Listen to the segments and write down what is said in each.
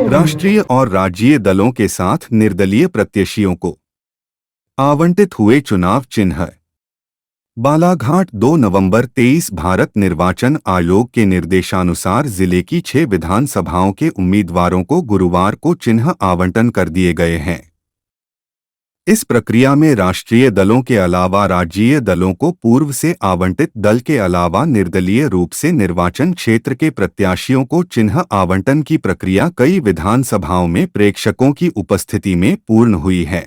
राष्ट्रीय और राज्यीय दलों के साथ निर्दलीय प्रत्याशियों को आवंटित हुए चुनाव चिन्ह। बालाघाट 2 नवंबर 23 भारत निर्वाचन आयोग के निर्देशानुसार जिले की 6 विधानसभाओं के उम्मीदवारों को गुरुवार को चिन्ह आवंटन कर दिए गए हैं। इस प्रक्रिया में राष्ट्रीय दलों के अलावा राज्यीय दलों को पूर्व से आवंटित दल के अलावा निर्दलीय रूप से निर्वाचन क्षेत्र के प्रत्याशियों को चिन्ह आवंटन की प्रक्रिया कई विधानसभाओं में प्रेक्षकों की उपस्थिति में पूर्ण हुई है।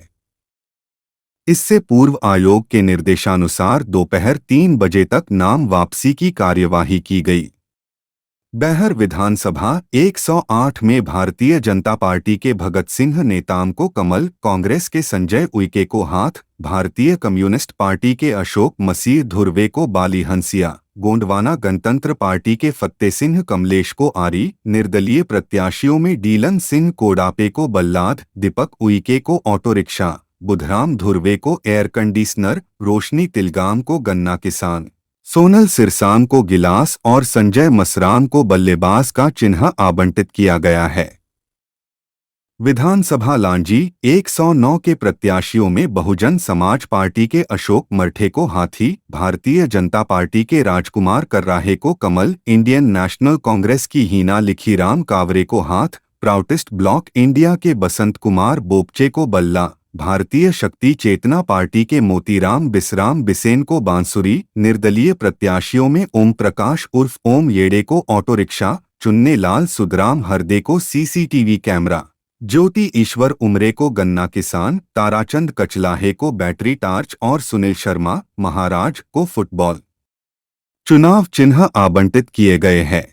इससे पूर्व आयोग के निर्देशानुसार दोपहर 3 बजे तक नाम वापसी की कार्यवाही की गई। बैहर विधानसभा 108 में भारतीय जनता पार्टी के भगत सिंह नेताम को कमल, कांग्रेस के संजय उइके को हाथ, भारतीय कम्युनिस्ट पार्टी के अशोक मसीह धुर्वे को बाली हंसिया, गोंडवाना गणतंत्र पार्टी के फत्ते सिंह कमलेश को आरी, निर्दलीय प्रत्याशियों में डीलन सिंह कोडापे को बल्लाद, दीपक उइके को ऑटो रिक्शा, बुधराम धुर्वे को एयर कंडीशनर, रोशनी तिलगाम को गन्ना किसान, सोनल सिरसांग को गिलास और संजय मसराम को बल्लेबाज का चिन्ह आवंटित किया गया है। विधानसभा लांजी 109 के प्रत्याशियों में बहुजन समाज पार्टी के अशोक मरठे को हाथी, भारतीय जनता पार्टी के राजकुमार कर्राहे को कमल, इंडियन नेशनल कांग्रेस की हीना लिखीराम कावरे को हाथ, प्राउटिस्ट ब्लॉक इंडिया के बसंत कुमार बोपचे को बल्ला, भारतीय शक्ति चेतना पार्टी के मोतीराम बिसराम बिसेन को बांसुरी, निर्दलीय प्रत्याशियों में ओम प्रकाश उर्फ ओम येड़े को ऑटो रिक्शा, चुन्ने लाल सुदराम हरदे को सीसीटीवी कैमरा, ज्योति ईश्वर उमरे को गन्ना किसान, ताराचंद कचलाहे को बैटरी टार्च और सुनील शर्मा महाराज को फुटबॉल चुनाव चिन्ह आवंटित किए गए हैं।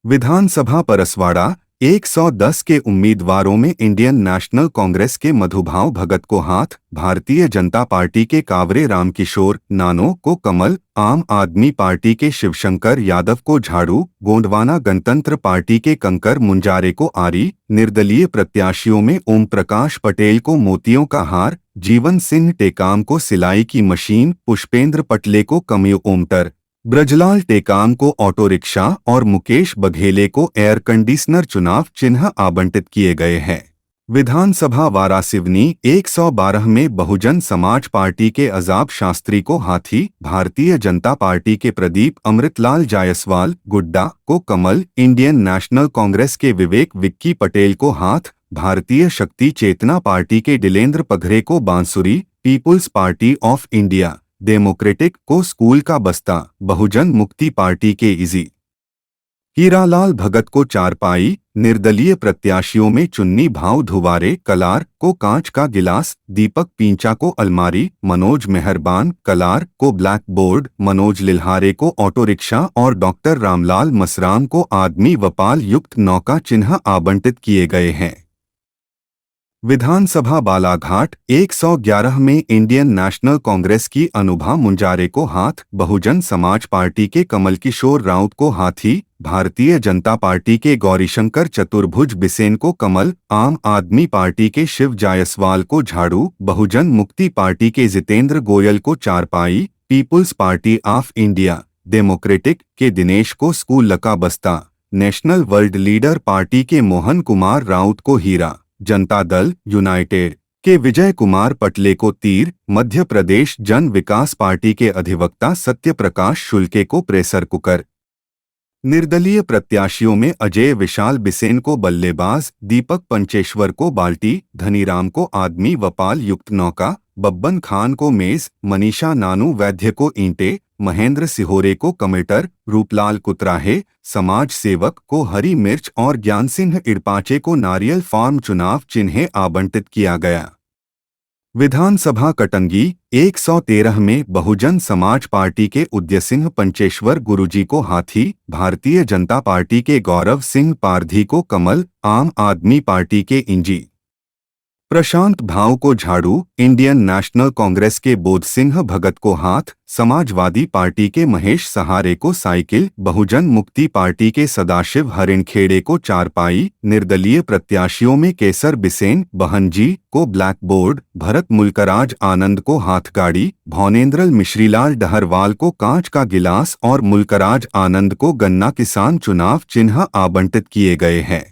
विधानसभा परसवाड़ा 110 के उम्मीदवारों में इंडियन नेशनल कांग्रेस के मधुभाव भगत को हाथ, भारतीय जनता पार्टी के कावरे रामकिशोर नानो को कमल, आम आदमी पार्टी के शिवशंकर यादव को झाड़ू, गोंडवाना गणतंत्र पार्टी के कंकर मुंजारे को आरी, निर्दलीय प्रत्याशियों में ओम प्रकाश पटेल को मोतियों का हार, जीवन सिंह टेकाम को सिलाई की मशीन, पुष्पेंद्र पटले को कम्यू ओमटर, ब्रजलाल टेकाम को ऑटो रिक्शा और मुकेश बघेले को एयर कंडीशनर चुनाव चिन्ह आवंटित किए गए हैं। विधानसभा वारासिवनी 112 में बहुजन समाज पार्टी के अजाब शास्त्री को हाथी, भारतीय जनता पार्टी के प्रदीप अमृतलाल जायसवाल गुड्डा को कमल, इंडियन नेशनल कांग्रेस के विवेक विक्की पटेल को हाथ, भारतीय शक्ति चेतना पार्टी के डिलेंद्र पघरे को बांसुरी, Peoples Party of India Democratic को स्कूल का बस्ता, बहुजन मुक्ति पार्टी के इजी हीरालाल भगत को चारपाई, निर्दलीय प्रत्याशियों में चुन्नी भाव धुवारे कलार को कांच का गिलास, दीपक पींचा को अलमारी, मनोज मेहरबान कलार को ब्लैक बोर्ड, मनोज लिल्हारे को ऑटो रिक्शा और डॉक्टर रामलाल मसराम को आदमी वपाल युक्त नौका चिन्ह आवंटित किए गए हैं। विधानसभा बालाघाट 111 में इंडियन नेशनल कांग्रेस की अनुभा मुंजारे को हाथ, बहुजन समाज पार्टी के कमल किशोर राउत को हाथी, भारतीय जनता पार्टी के गौरीशंकर चतुर्भुज बिसेन को कमल, आम आदमी पार्टी के शिव जायसवाल को झाड़ू, बहुजन मुक्ति पार्टी के जितेंद्र गोयल को चारपाई, Peoples Party of India Democratic के दिनेश को स्कूल का बस्ता, नेशनल वर्ल्ड लीडर पार्टी के मोहन कुमार राउत को हीरा, जनता दल यूनाइटेड के विजय कुमार पटले को तीर, मध्य प्रदेश जन विकास पार्टी के अधिवक्ता सत्य प्रकाश शुल्के को प्रेशर कुकर, निर्दलीय प्रत्याशियों में अजय विशाल बिसेन को बल्लेबाज, दीपक पंचेश्वर को बाल्टी, धनीराम को आदमी वपाल युक्त नौका, बब्बन खान को मेज, मनीषा नानू वैद्य को ईंटे, महेंद्र सिहोरे को कमेटर, रूपलाल कुतराहे समाज सेवक को हरी मिर्च और ज्ञान सिंह इड़पाचे को नारियल फार्म चुनाव चिन्ह आवंटित किया गया। विधानसभा कटंगी 113 में बहुजन समाज पार्टी के उदय सिंह पंचेश्वर गुरुजी को हाथी, भारतीय जनता पार्टी के गौरव सिंह पारधी को कमल, आम आदमी पार्टी के इंजी प्रशांत भाव को झाड़ू, इंडियन नेशनल कांग्रेस के बोध सिंह भगत को हाथ, समाजवादी पार्टी के महेश सहारे को साइकिल, बहुजन मुक्ति पार्टी के सदाशिव हरिणखेड़े को चारपाई, निर्दलीय प्रत्याशियों में केसर बिसेन बहनजी को ब्लैक बोर्ड, भरत मुल्कराज आनंद को हाथगाड़ी, भौनेन्द्रल मिश्रीलाल डहरवाल को कांच का गिलास और मुल्कराज आनंद को गन्ना किसान चुनाव चिन्ह आवंटित किए गए हैं।